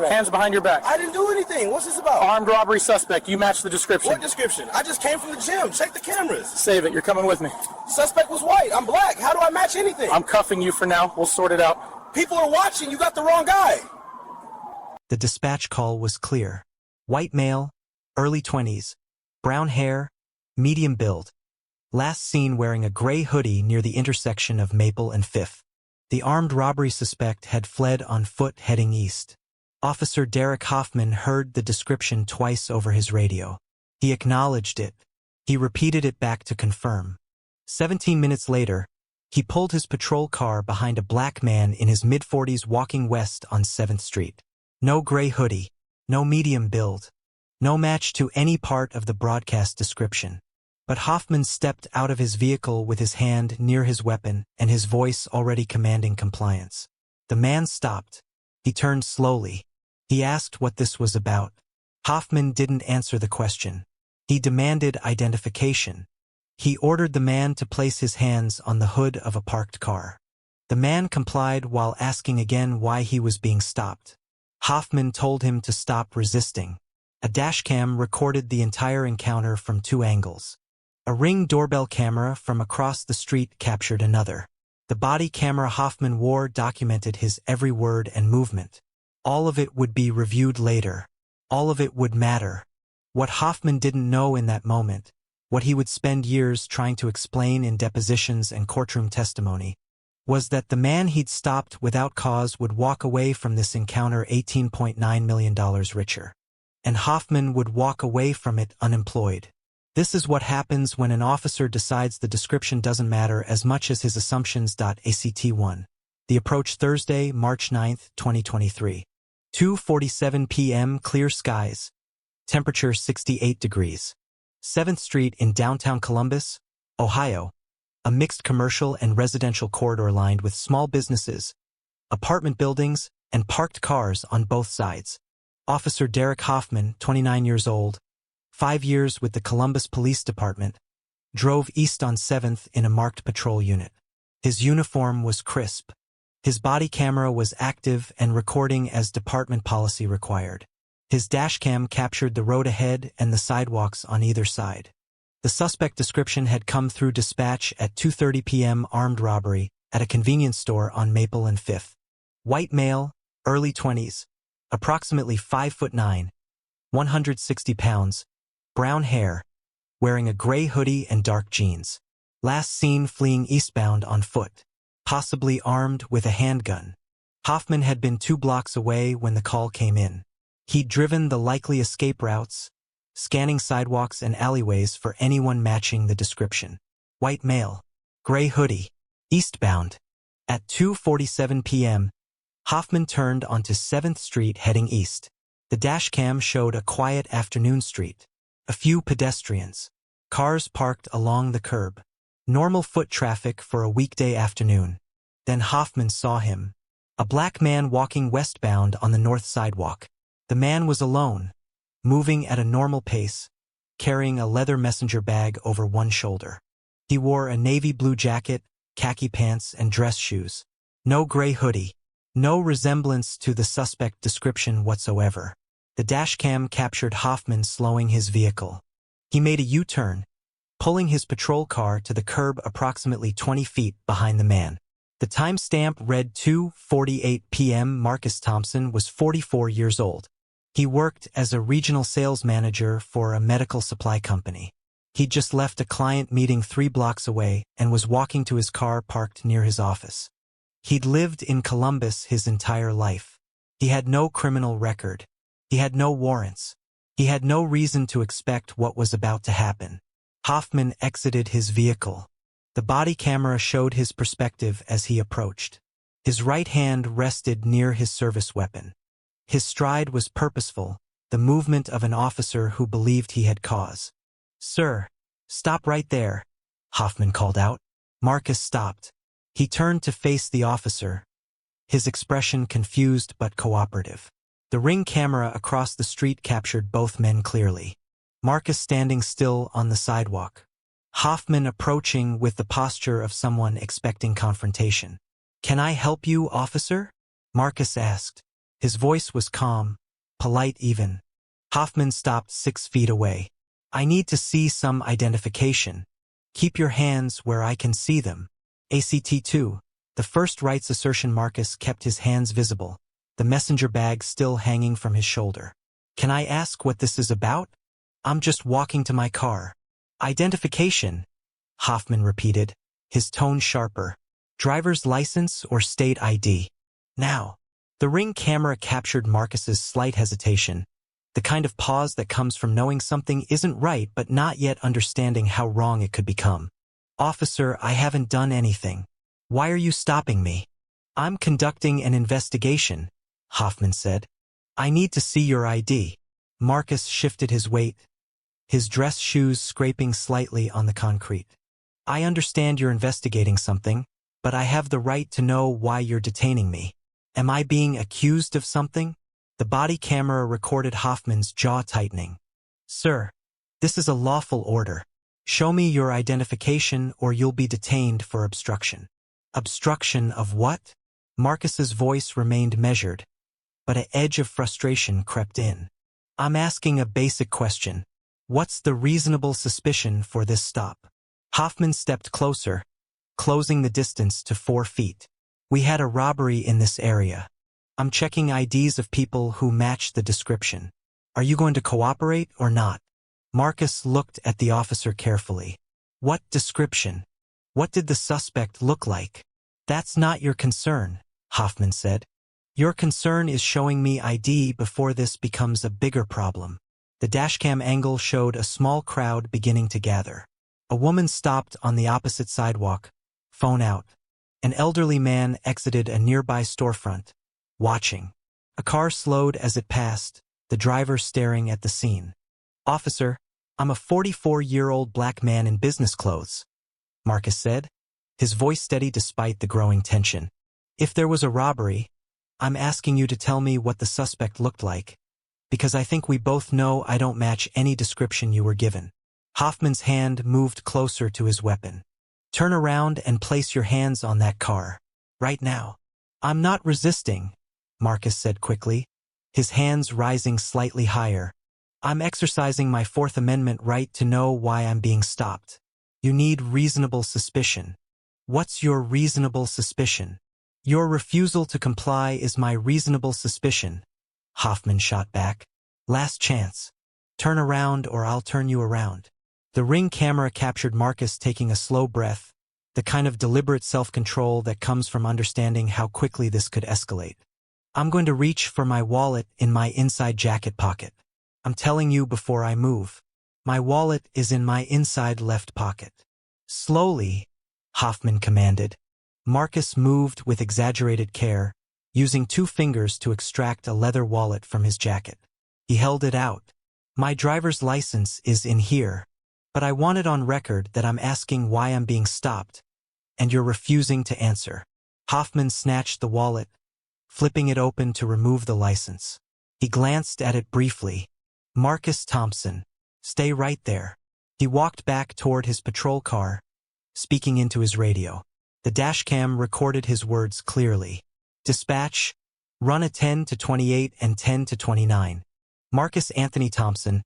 Hands behind your back. I didn't do anything. What's this about? Armed robbery suspect. You match the description. What description? I just came from the gym. Check the cameras. Save it. You're coming with me. Suspect was white. I'm black. How do I match anything? I'm cuffing you for now. We'll sort it out. People are watching. You got the wrong guy. The dispatch call was clear. White male, early 20s, brown hair, medium build. Last seen wearing a gray hoodie near the intersection of Maple and Fifth. The armed robbery suspect had fled on foot heading east. Officer Derek Hoffman heard the description twice over his radio. He acknowledged it. He repeated it back to confirm. 17 minutes later, he pulled his patrol car behind a black man in his mid-40s walking west on 7th Street. No gray hoodie, no medium build, no match to any part of the broadcast description. But Hoffman stepped out of his vehicle with his hand near his weapon and his voice already commanding compliance. The man stopped. He turned slowly. He asked what this was about. Hoffman didn't answer the question. He demanded identification. He ordered the man to place his hands on the hood of a parked car. The man complied while asking again why he was being stopped. Hoffman told him to stop resisting. A dashcam recorded the entire encounter from 2 angles. A Ring doorbell camera from across the street captured another. The body camera Hoffman wore documented his every word and movement. All of it would be reviewed later. All of it would matter. What Hoffman didn't know in that moment, what he would spend years trying to explain in depositions and courtroom testimony, was that the man he'd stopped without cause would walk away from this encounter $18.9 million richer. And Hoffman would walk away from it unemployed. This is what happens when an officer decides the description doesn't matter as much as his assumptions. Act1. The approach Thursday, March 9, 2023. 2:47 p.m. Clear skies. Temperature 68 degrees. 7th Street in downtown Columbus, Ohio. A mixed commercial and residential corridor lined with small businesses, apartment buildings, and parked cars on both sides. Officer Derek Hoffman, 29 years old, 5 years with the Columbus Police Department, drove east on 7th in a marked patrol unit. His uniform was crisp. His body camera was active and recording as department policy required. His dashcam captured the road ahead and the sidewalks on either side. The suspect description had come through dispatch at 2:30 p.m. Armed robbery at a convenience store on Maple and 5th. White male, early 20s, approximately 5'9", 160 pounds, brown hair, wearing a gray hoodie and dark jeans. Last seen fleeing eastbound on foot, possibly armed with a handgun. Hoffman had been 2 blocks away when the call came in. He'd driven the likely escape routes, scanning sidewalks and alleyways for anyone matching the description. White male, gray hoodie, eastbound. At 2:47 p.m., Hoffman turned onto 7th Street heading east. The dashcam showed a quiet afternoon street. A few pedestrians. Cars parked along the curb. Normal foot traffic for a weekday afternoon. Then Hoffman saw him. A black man walking westbound on the north sidewalk. The man was alone, moving at a normal pace, carrying a leather messenger bag over one shoulder. He wore a navy blue jacket, khaki pants, and dress shoes. No gray hoodie. No resemblance to the suspect description whatsoever. The dashcam captured Hoffman slowing his vehicle. He made a U-turn, pulling his patrol car to the curb approximately 20 feet behind the man. The timestamp read 2:48 p.m. Marcus Thompson was 44 years old. He worked as a regional sales manager for a medical supply company. He'd just left a client meeting 3 blocks away and was walking to his car parked near his office. He'd lived in Columbus his entire life. He had no criminal record. He had no warrants. He had no reason to expect what was about to happen. Hoffman exited his vehicle. The body camera showed his perspective as he approached. His right hand rested near his service weapon. His stride was purposeful, the movement of an officer who believed he had cause. "Sir, stop right there," Hoffman called out. Marcus stopped. He turned to face the officer, his expression confused but cooperative. The Ring camera across the street captured both men clearly. Marcus standing still on the sidewalk. Hoffman approaching with the posture of someone expecting confrontation. "Can I help you, officer?" Marcus asked. His voice was calm, polite even. Hoffman stopped 6 feet away. I need to see some identification. Keep your hands where I can see them. ACT-2. The first right's assertion. Marcus kept his hands visible, the messenger bag still hanging from his shoulder. Can I ask what this is about? I'm just walking to my car. Identification, Hoffman repeated, his tone sharper. Driver's license or state ID? Now. The Ring camera captured Marcus's slight hesitation, the kind of pause that comes from knowing something isn't right but not yet understanding how wrong it could become. Officer, I haven't done anything. Why are you stopping me? I'm conducting an investigation, Hoffman said. I need to see your ID. Marcus shifted his weight, his dress shoes scraping slightly on the concrete. I understand you're investigating something, but I have the right to know why you're detaining me. Am I being accused of something? The body camera recorded Hoffman's jaw tightening. Sir, this is a lawful order. Show me your identification or you'll be detained for obstruction. Obstruction of what? Marcus's voice remained measured, but an edge of frustration crept in. I'm asking a basic question. What's the reasonable suspicion for this stop? Hoffman stepped closer, closing the distance to 4 feet. We had a robbery in this area. I'm checking IDs of people who match the description. Are you going to cooperate or not? Marcus looked at the officer carefully. What description? What did the suspect look like? That's not your concern, Hoffman said. Your concern is showing me ID before this becomes a bigger problem. The dashcam angle showed a small crowd beginning to gather. A woman stopped on the opposite sidewalk, phone out. An elderly man exited a nearby storefront, watching. A car slowed as it passed, the driver staring at the scene. Officer, I'm a 44-year-old black man in business clothes, Marcus said, his voice steady despite the growing tension. If there was a robbery, I'm asking you to tell me what the suspect looked like, because I think we both know I don't match any description you were given. Hoffman's hand moved closer to his weapon. Turn around and place your hands on that car. Right now. I'm not resisting, Marcus said quickly, his hands rising slightly higher. I'm exercising my Fourth Amendment right to know why I'm being stopped. You need reasonable suspicion. What's your reasonable suspicion? Your refusal to comply is my reasonable suspicion, Hoffman shot back. Last chance. Turn around or I'll turn you around. The Ring camera captured Marcus taking a slow breath, the kind of deliberate self-control that comes from understanding how quickly this could escalate. I'm going to reach for my wallet in my inside jacket pocket. I'm telling you before I move. My wallet is in my inside left pocket. Slowly, Hoffman commanded. Marcus moved with exaggerated care, using 2 fingers to extract a leather wallet from his jacket. He held it out. My driver's license is in here, but I want it on record that I'm asking why I'm being stopped, and you're refusing to answer. Hoffman snatched the wallet, flipping it open to remove the license. He glanced at it briefly. Marcus Thompson, stay right there. He walked back toward his patrol car, speaking into his radio. The dashcam recorded his words clearly. Dispatch, run a 10 to 28 and 10 to 29. Marcus Anthony Thompson,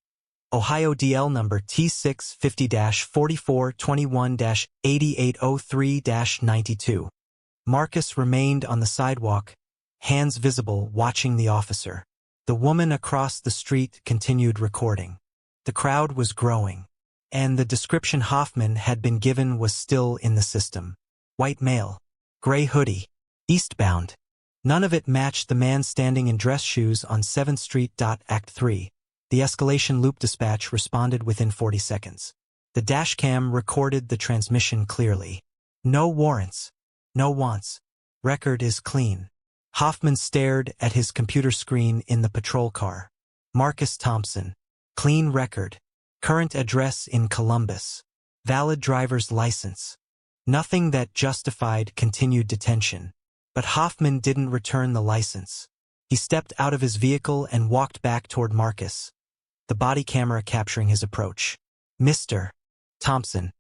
Ohio DL number T650-4421-8803-92. Marcus remained on the sidewalk, hands visible, watching the officer. The woman across the street continued recording. The crowd was growing, and the description Hoffman had been given was still in the system. White male, gray hoodie, eastbound. None of it matched the man standing in dress shoes on 7th Street. Act 3. The Escalation loop dispatch responded within 40 seconds. The dashcam recorded the transmission clearly. No warrants. No wants. Record is clean. Hoffman stared at his computer screen in the patrol car. Marcus Thompson. Clean record. Current address in Columbus. Valid driver's license. Nothing that justified continued detention. But Hoffman didn't return the license. He stepped out of his vehicle and walked back toward Marcus, the body camera capturing his approach. Mr. Thompson,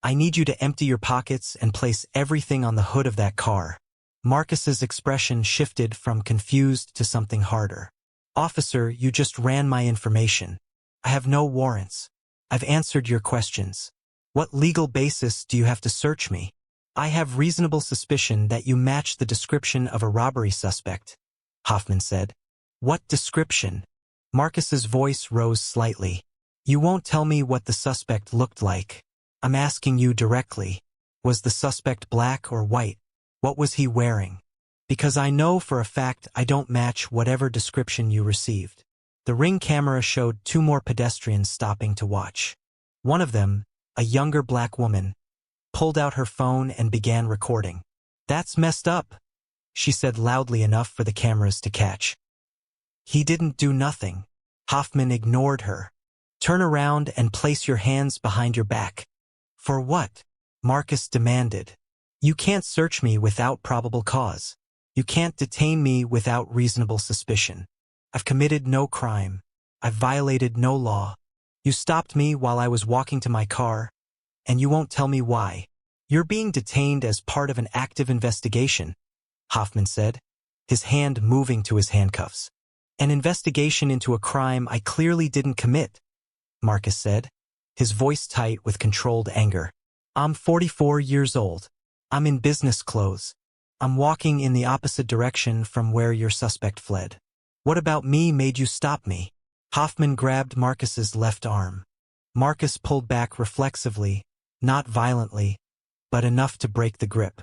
I need you to empty your pockets and place everything on the hood of that car. Marcus's expression shifted from confused to something harder. Officer, you just ran my information. I have no warrants. I've answered your questions. What legal basis do you have to search me? I have reasonable suspicion that you match the description of a robbery suspect, Hoffman said. What description? Marcus's voice rose slightly. You won't tell me what the suspect looked like. I'm asking you directly. Was the suspect black or white? What was he wearing? Because I know for a fact I don't match whatever description you received. The ring camera showed two more pedestrians stopping to watch. One of them, a younger black woman, pulled out her phone and began recording. That's messed up, she said loudly enough for the cameras to catch. He didn't do nothing. Hoffman ignored her. Turn around and place your hands behind your back. For what? Marcus demanded. You can't search me without probable cause. You can't detain me without reasonable suspicion. I've committed no crime. I've violated no law. You stopped me while I was walking to my car, and you won't tell me why. You're being detained as part of an active investigation, Hoffman said, his hand moving to his handcuffs. An investigation into a crime I clearly didn't commit, Marcus said, his voice tight with controlled anger. I'm 44 years old. I'm in business clothes. I'm walking in the opposite direction from where your suspect fled. What about me made you stop me? Hoffman grabbed Marcus's left arm. Marcus pulled back reflexively, not violently, but enough to break the grip.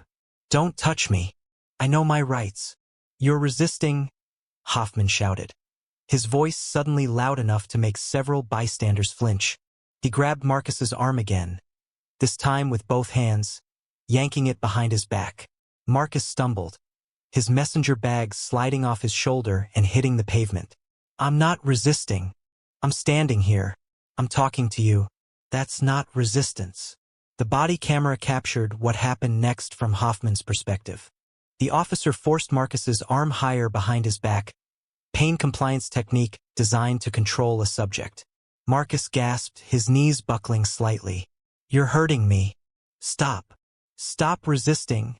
Don't touch me. I know my rights. You're resisting, Hoffman shouted. His voice suddenly loud enough to make several bystanders flinch. He grabbed Marcus's arm again, this time with both hands, yanking it behind his back. Marcus stumbled, his messenger bag sliding off his shoulder and hitting the pavement. I'm not resisting. I'm standing here. I'm talking to you. That's not resistance. The body camera captured what happened next from Hoffman's perspective. The officer forced Marcus's arm higher behind his back, pain compliance technique designed to control a subject. Marcus gasped, his knees buckling slightly. You're hurting me. Stop. Stop resisting,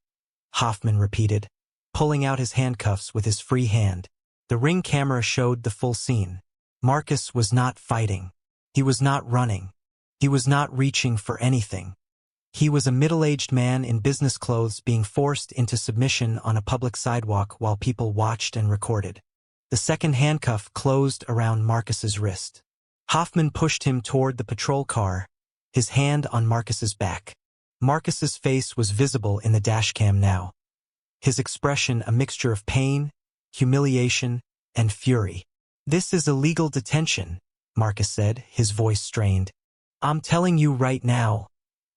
Hoffman repeated, pulling out his handcuffs with his free hand. The ring camera showed the full scene. Marcus was not fighting. He was not running. He was not reaching for anything. He was a middle-aged man in business clothes being forced into submission on a public sidewalk while people watched and recorded. The second handcuff closed around Marcus's wrist. Hoffman pushed him toward the patrol car, his hand on Marcus's back. Marcus's face was visible in the dashcam now, his expression a mixture of pain, humiliation, and fury. This is illegal detention, Marcus said, his voice strained. I'm telling you right now,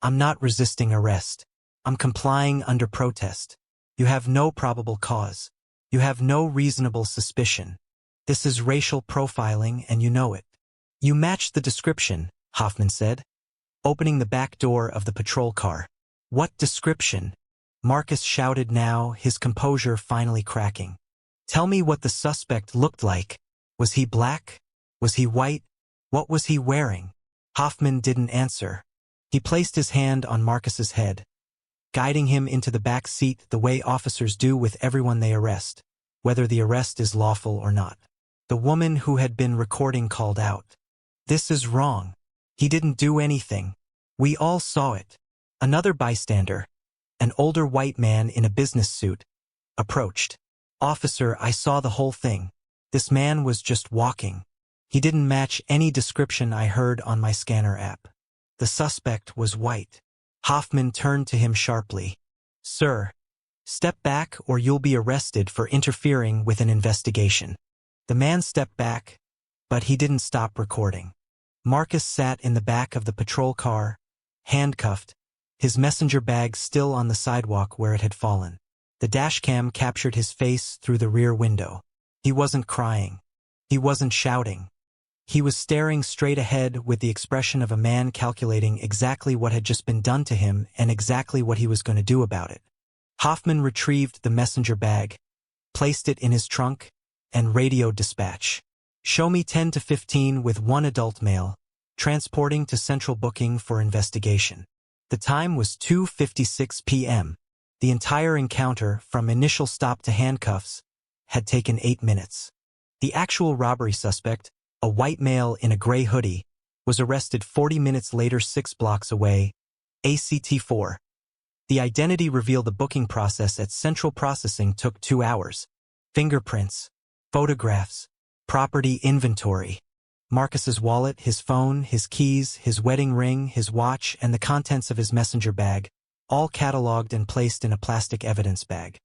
I'm not resisting arrest. I'm complying under protest. You have no probable cause. You have no reasonable suspicion. This is racial profiling and you know it. You match the description, Hoffman said, opening the back door of the patrol car. What description? Marcus shouted now, his composure finally cracking. Tell me what the suspect looked like. Was he black? Was he white? What was he wearing? Hoffman didn't answer. He placed his hand on Marcus's head, guiding him into the back seat the way officers do with everyone they arrest, whether the arrest is lawful or not. The woman who had been recording called out. This is wrong. He didn't do anything. We all saw it. Another bystander, an older white man in a business suit, approached. Officer, I saw the whole thing. This man was just walking. He didn't match any description I heard on my scanner app. The suspect was white. Hoffman turned to him sharply. Sir, step back or you'll be arrested for interfering with an investigation. The man stepped back, but he didn't stop recording. Marcus sat in the back of the patrol car, handcuffed, his messenger bag still on the sidewalk where it had fallen. The dashcam captured his face through the rear window. He wasn't crying. He wasn't shouting. He was staring straight ahead with the expression of a man calculating exactly what had just been done to him and exactly what he was going to do about it. Hoffman retrieved the messenger bag, placed it in his trunk, and radioed dispatch. Show me 10 to 15 with one adult male, transporting to central booking for investigation. The time was 2:56 p.m. The entire encounter, from initial stop to handcuffs, had taken 8 minutes. The actual robbery suspect, a white male in a gray hoodie, was arrested 40 minutes later 6 blocks away, ACT4. The identity reveal the booking process at Central Processing took 2 hours. Fingerprints, photographs, property inventory. Marcus's wallet, his phone, his keys, his wedding ring, his watch, and the contents of his messenger bag, all cataloged and placed in a plastic evidence bag.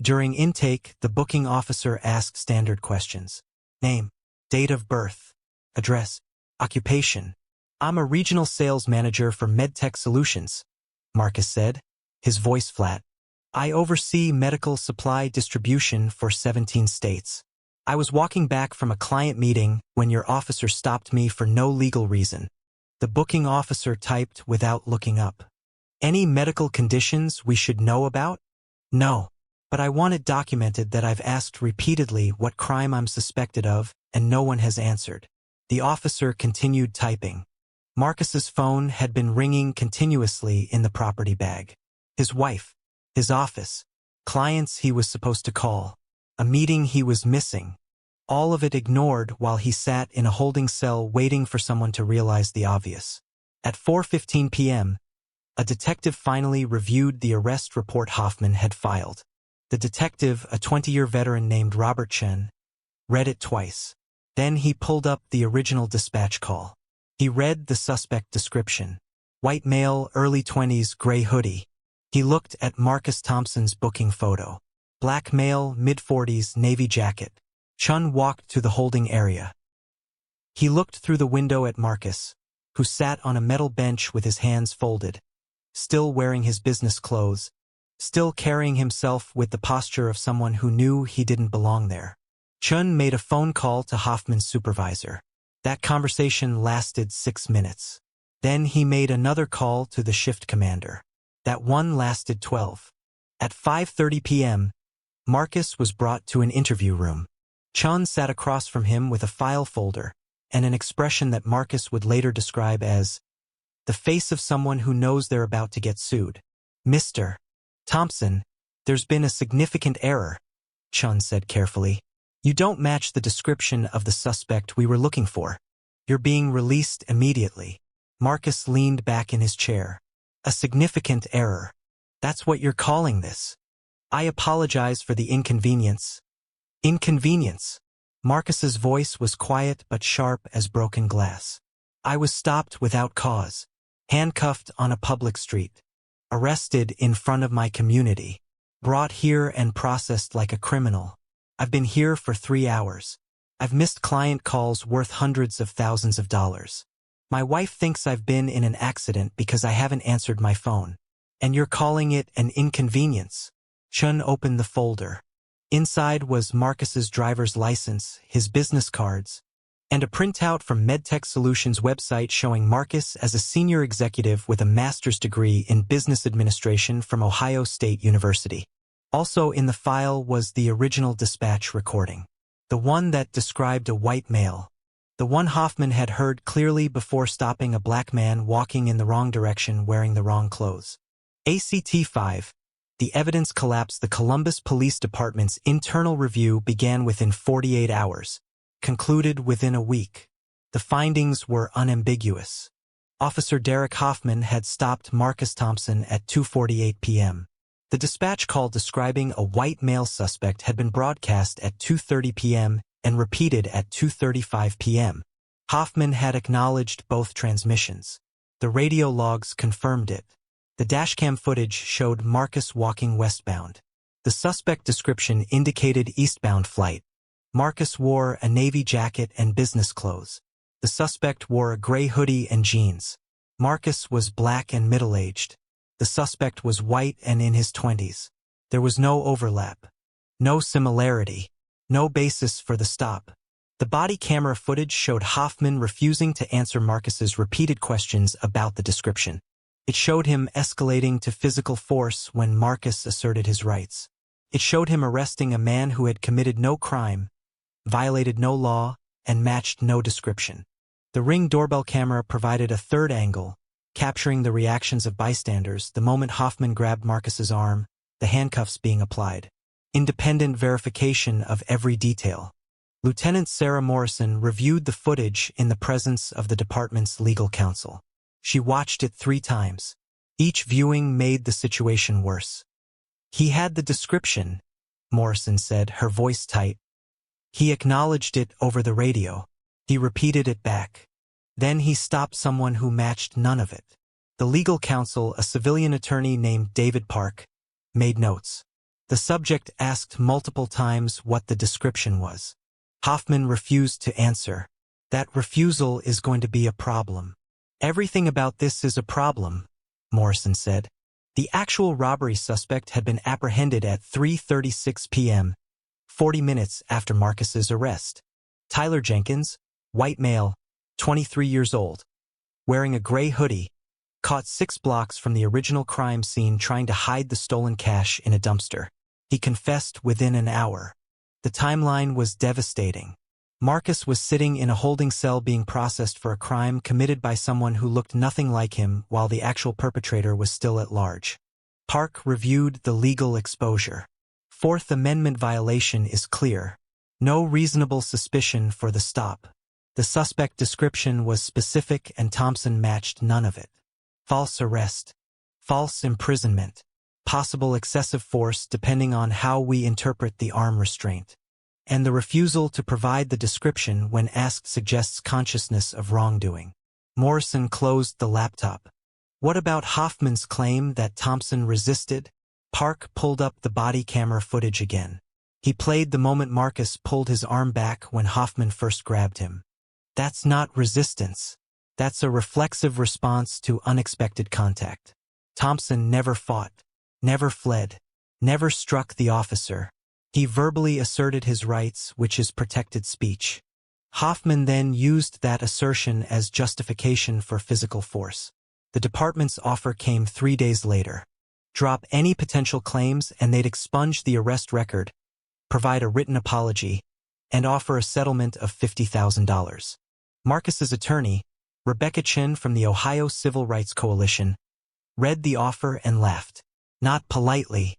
During intake, the booking officer asked standard questions. Name, date of birth, address, occupation. I'm a regional sales manager for MedTech Solutions, Marcus said, his voice flat. I oversee medical supply distribution for 17 states. I was walking back from a client meeting when your officer stopped me for no legal reason. The booking officer typed without looking up. Any medical conditions we should know about? No. But I want it documented that I've asked repeatedly what crime I'm suspected of, and no one has answered. The officer continued typing. Marcus's phone had been ringing continuously in the property bag. His wife, his office, clients he was supposed to call, a meeting he was missing. All of it ignored while he sat in a holding cell waiting for someone to realize the obvious. At 4:15 p.m., a detective finally reviewed the arrest report Hoffman had filed. The detective, a 20-year veteran named Robert Chen, read it twice. Then he pulled up the original dispatch call. He read the suspect description. White male, early 20s, gray hoodie. He looked at Marcus Thompson's booking photo. Black male, mid-40s, navy jacket. Chen walked to the holding area. He looked through the window at Marcus, who sat on a metal bench with his hands folded, still wearing his business clothes, still carrying himself with the posture of someone who knew he didn't belong there. Chen made a phone call to Hoffman's supervisor. That conversation lasted 6 minutes. Then he made another call to the shift commander. That one lasted 12. At 5:30 p.m., Marcus was brought to an interview room. Chen sat across from him with a file folder and an expression that Marcus would later describe as the face of someone who knows they're about to get sued. Mr. Thompson, there's been a significant error, Chen said carefully. You don't match the description of the suspect we were looking for. You're being released immediately. Marcus leaned back in his chair. A significant error. That's what you're calling this. I apologize for the inconvenience. Inconvenience. Marcus's voice was quiet but sharp as broken glass. I was stopped without cause. Handcuffed on a public street. Arrested in front of my community. Brought here and processed like a criminal. I've been here for 3 hours. I've missed client calls worth hundreds of thousands of dollars. My wife thinks I've been in an accident because I haven't answered my phone. And you're calling it an inconvenience. Chen opened the folder. Inside was Marcus's driver's license, his business cards, and a printout from MedTech Solutions website showing Marcus as a senior executive with a master's degree in business administration from Ohio State University. Also in the file was the original dispatch recording. The one that described a white male. The one Hoffman had heard clearly before stopping a black man walking in the wrong direction wearing the wrong clothes. ACT5. The evidence collapse. The Columbus Police Department's internal review began within 48 hours. Concluded within a week. The findings were unambiguous. Officer Derek Hoffman had stopped Marcus Thompson at 2:48 p.m. The dispatch call describing a white male suspect had been broadcast at 2:30 p.m. and repeated at 2:35 p.m. Hoffman had acknowledged both transmissions. The radio logs confirmed it. The dashcam footage showed Marcus walking westbound. The suspect description indicated eastbound flight. Marcus wore a navy jacket and business clothes. The suspect wore a gray hoodie and jeans. Marcus was black and middle-aged. The suspect was white and in his 20s. There was no overlap. No similarity. No basis for the stop. The body camera footage showed Hoffman refusing to answer Marcus's repeated questions about the description. It showed him escalating to physical force when Marcus asserted his rights. It showed him arresting a man who had committed no crime, violated no law, and matched no description. The Ring doorbell camera provided a third angle, capturing the reactions of bystanders the moment Hoffman grabbed Marcus's arm, the handcuffs being applied. Independent verification of every detail. Lieutenant Sarah Morrison reviewed the footage in the presence of the department's legal counsel. She watched it 3 times. Each viewing made the situation worse. "He had the description," Morrison said, her voice tight. "He acknowledged it over the radio. He repeated it back. Then he stopped someone who matched none of it." The legal counsel, a civilian attorney named David Park, made notes. The subject asked multiple times what the description was. Hoffman refused to answer. "That refusal is going to be a problem." "Everything about this is a problem," Morrison said. The actual robbery suspect had been apprehended at 3:36 p.m., 40 minutes after Marcus's arrest. Tyler Jenkins, white male, 23 years old, wearing a gray hoodie, caught 6 blocks from the original crime scene trying to hide the stolen cash in a dumpster. He confessed within an hour. The timeline was devastating. Marcus was sitting in a holding cell being processed for a crime committed by someone who looked nothing like him while the actual perpetrator was still at large. Park reviewed the legal exposure. Fourth Amendment violation is clear. No reasonable suspicion for the stop. The suspect description was specific and Thompson matched none of it. False arrest. False imprisonment. Possible excessive force depending on how we interpret the arm restraint. And the refusal to provide the description when asked suggests consciousness of wrongdoing. Morrison closed the laptop. What about Hoffman's claim that Thompson resisted? Park pulled up the body camera footage again. He played the moment Marcus pulled his arm back when Hoffman first grabbed him. That's not resistance. That's a reflexive response to unexpected contact. Thompson never fought, never fled, never struck the officer. He verbally asserted his rights, which is protected speech. Hoffman then used that assertion as justification for physical force. The department's offer came 3 days later. Drop any potential claims and they'd expunge the arrest record, provide a written apology, and offer a settlement of $50,000. Marcus's attorney, Rebecca Chin from the Ohio Civil Rights Coalition, read the offer and laughed. Not politely.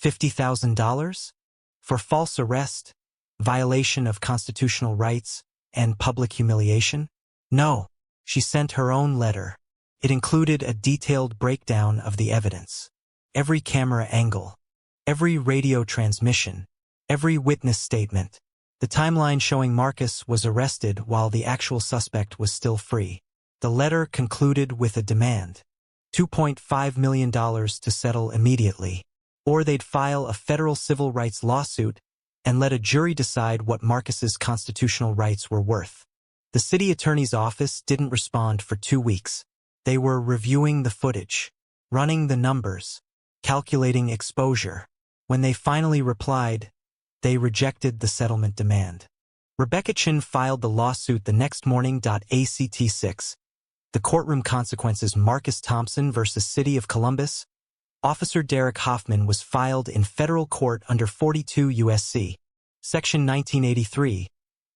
$50,000? For false arrest, violation of constitutional rights, and public humiliation? No. She sent her own letter. It included a detailed breakdown of the evidence. Every camera angle, every radio transmission, every witness statement. The timeline showing Marcus was arrested while the actual suspect was still free. The letter concluded with a demand. $2.5 million to settle immediately. Or they'd file a federal civil rights lawsuit and let a jury decide what Marcus's constitutional rights were worth. The city attorney's office didn't respond for 2 weeks. They were reviewing the footage, running the numbers, calculating exposure. When they finally replied, they rejected the settlement demand. Rebecca Chin filed the lawsuit the next morning. Act 6. The courtroom consequences. Marcus Thompson versus City of Columbus. Officer Derek Hoffman was filed in federal court under 42 U.S.C. Section 1983,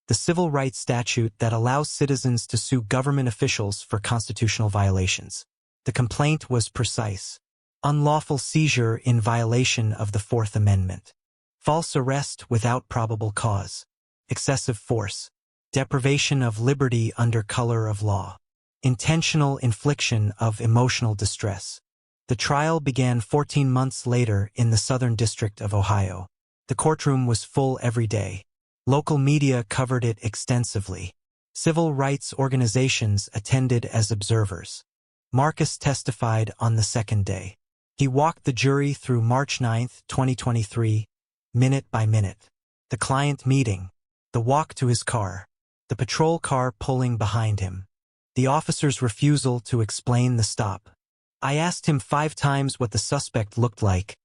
the civil rights statute that allows citizens to sue government officials for constitutional violations. The complaint was precise. Unlawful seizure in violation of the Fourth Amendment. False arrest without probable cause. Excessive force. Deprivation of liberty under color of law. Intentional infliction of emotional distress. The trial began 14 months later in the Southern District of Ohio. The courtroom was full every day. Local media covered it extensively. Civil rights organizations attended as observers. Marcus testified on the second day. He walked the jury through March 9, 2023, minute by minute. The client meeting, the walk to his car, the patrol car pulling behind him, the officer's refusal to explain the stop. I asked him 5 times what the suspect looked like,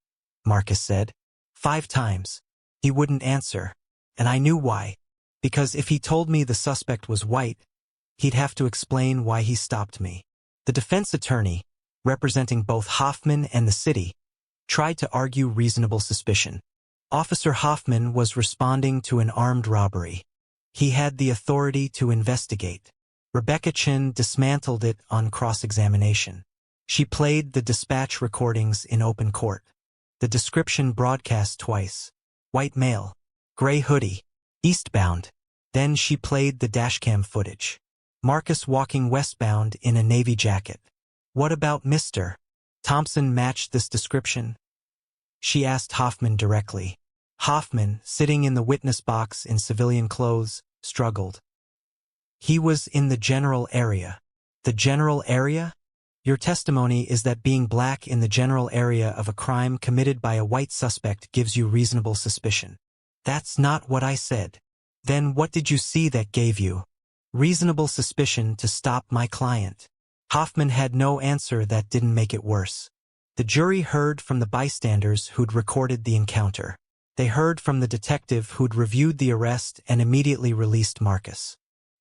Marcus said. 5 times. He wouldn't answer. And I knew why. Because if he told me the suspect was white, he'd have to explain why he stopped me. The defense attorney, representing both Hoffman and the city, tried to argue reasonable suspicion. Officer Hoffman was responding to an armed robbery. He had the authority to investigate. Rebecca Chin dismantled it on cross-examination. She played the dispatch recordings in open court. The description broadcast twice. White male. Gray hoodie. Eastbound. Then she played the dashcam footage. Marcus walking westbound in a navy jacket. What about Mr. Thompson matched this description? She asked Hoffman directly. Hoffman, sitting in the witness box in civilian clothes, struggled. He was in the general area. The general area? Your testimony is that being black in the general area of a crime committed by a white suspect gives you reasonable suspicion. That's not what I said. Then what did you see that gave you reasonable suspicion to stop my client? Hoffman had no answer that didn't make it worse. The jury heard from the bystanders who'd recorded the encounter. They heard from the detective who'd reviewed the arrest and immediately released Marcus.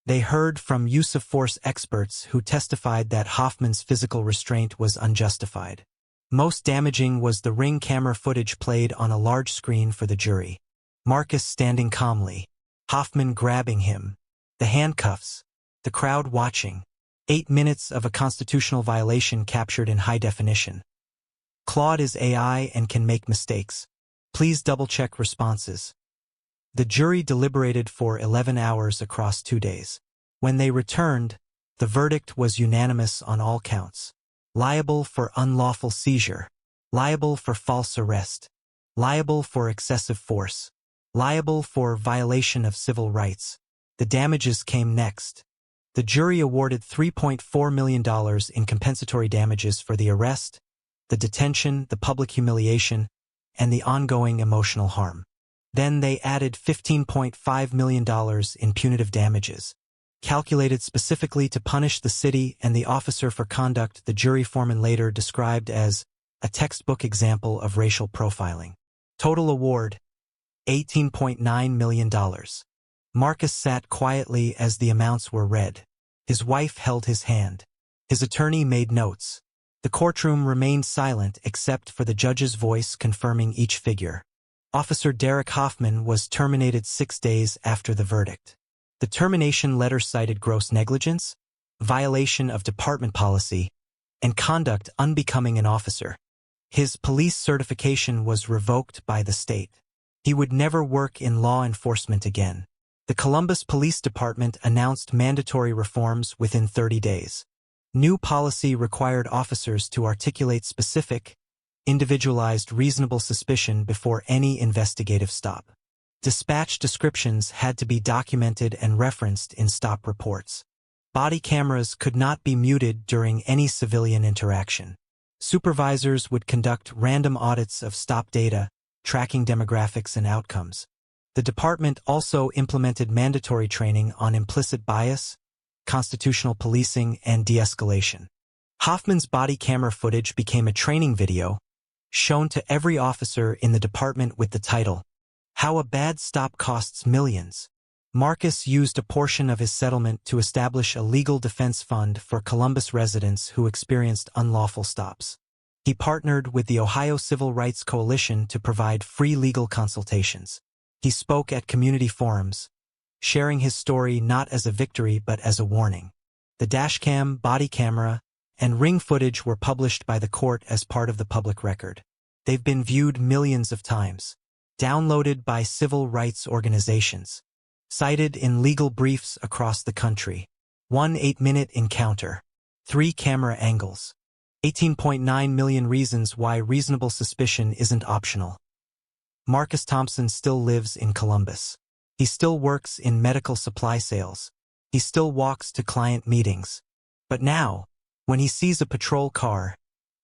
They heard from use of force experts who testified that Hoffman's physical restraint was unjustified. Most damaging was the ring camera footage played on a large screen for the jury. Marcus standing calmly. Hoffman grabbing him. The handcuffs. The crowd watching. 8 minutes of a constitutional violation captured in high definition. Claude is AI and can make mistakes. Please double-check responses. The jury deliberated for 11 hours across 2 days. When they returned, the verdict was unanimous on all counts. Liable for unlawful seizure. Liable for false arrest. Liable for excessive force. Liable for violation of civil rights. The damages came next. The jury awarded $3.4 million in compensatory damages for the arrest, the detention, the public humiliation, and the ongoing emotional harm. Then they added $15.5 million in punitive damages, calculated specifically to punish the city and the officer for conduct the jury foreman later described as a textbook example of racial profiling. Total award, $18.9 million. Marcus sat quietly as the amounts were read. His wife held his hand. His attorney made notes. The courtroom remained silent except for the judge's voice confirming each figure. Officer Derek Hoffman was terminated 6 days after the verdict. The termination letter cited gross negligence, violation of department policy, and conduct unbecoming an officer. His police certification was revoked by the state. He would never work in law enforcement again. The Columbus Police Department announced mandatory reforms within 30 days. New policy required officers to articulate specific, individualized reasonable suspicion before any investigative stop. Dispatch descriptions had to be documented and referenced in stop reports. Body cameras could not be muted during any civilian interaction. Supervisors would conduct random audits of stop data, tracking demographics and outcomes. The department also implemented mandatory training on implicit bias, constitutional policing, and de-escalation. Hoffman's body camera footage became a training video, shown to every officer in the department with the title, "How a Bad Stop Costs Millions." Marcus used a portion of his settlement to establish a legal defense fund for Columbus residents who experienced unlawful stops. He partnered with the Ohio Civil Rights Coalition to provide free legal consultations. He spoke at community forums, sharing his story not as a victory but as a warning. The dashcam, body camera, and ring footage were published by the court as part of the public record. They've been viewed millions of times, downloaded by civil rights organizations, cited in legal briefs across the country. 1 8-minute encounter. 3 camera angles. 18.9 million reasons why reasonable suspicion isn't optional. Marcus Thompson still lives in Columbus. He still works in medical supply sales. He still walks to client meetings. But now, when he sees a patrol car,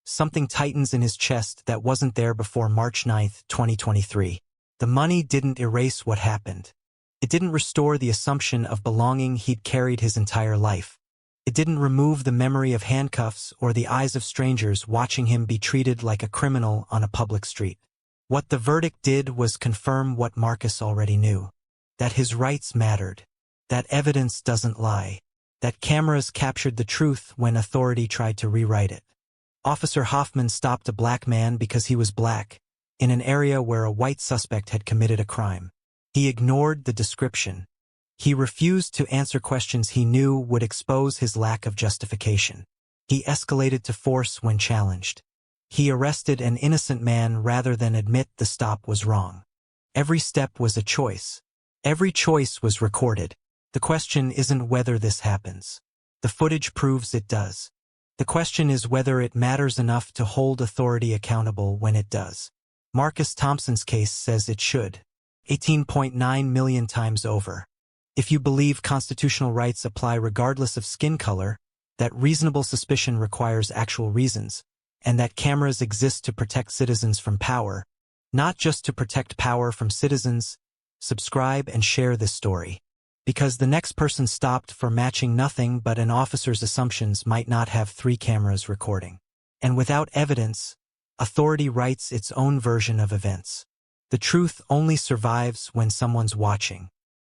something tightens in his chest that wasn't there before March 9, 2023. The money didn't erase what happened. It didn't restore the assumption of belonging he'd carried his entire life. It didn't remove the memory of handcuffs or the eyes of strangers watching him be treated like a criminal on a public street. What the verdict did was confirm what Marcus already knew. That his rights mattered. That evidence doesn't lie. That cameras captured the truth when authority tried to rewrite it. Officer Hoffman stopped a black man because he was black, in an area where a white suspect had committed a crime. He ignored the description. He refused to answer questions he knew would expose his lack of justification. He escalated to force when challenged. He arrested an innocent man rather than admit the stop was wrong. Every step was a choice. Every choice was recorded. The question isn't whether this happens. The footage proves it does. The question is whether it matters enough to hold authority accountable when it does. Marcus Thompson's case says it should. 18.9 million times over. If you believe constitutional rights apply regardless of skin color, that reasonable suspicion requires actual reasons, and that cameras exist to protect citizens from power, not just to protect power from citizens, subscribe and share this story. Because the next person stopped for matching nothing but an officer's assumptions might not have 3 cameras recording. And without evidence, authority writes its own version of events. The truth only survives when someone's watching.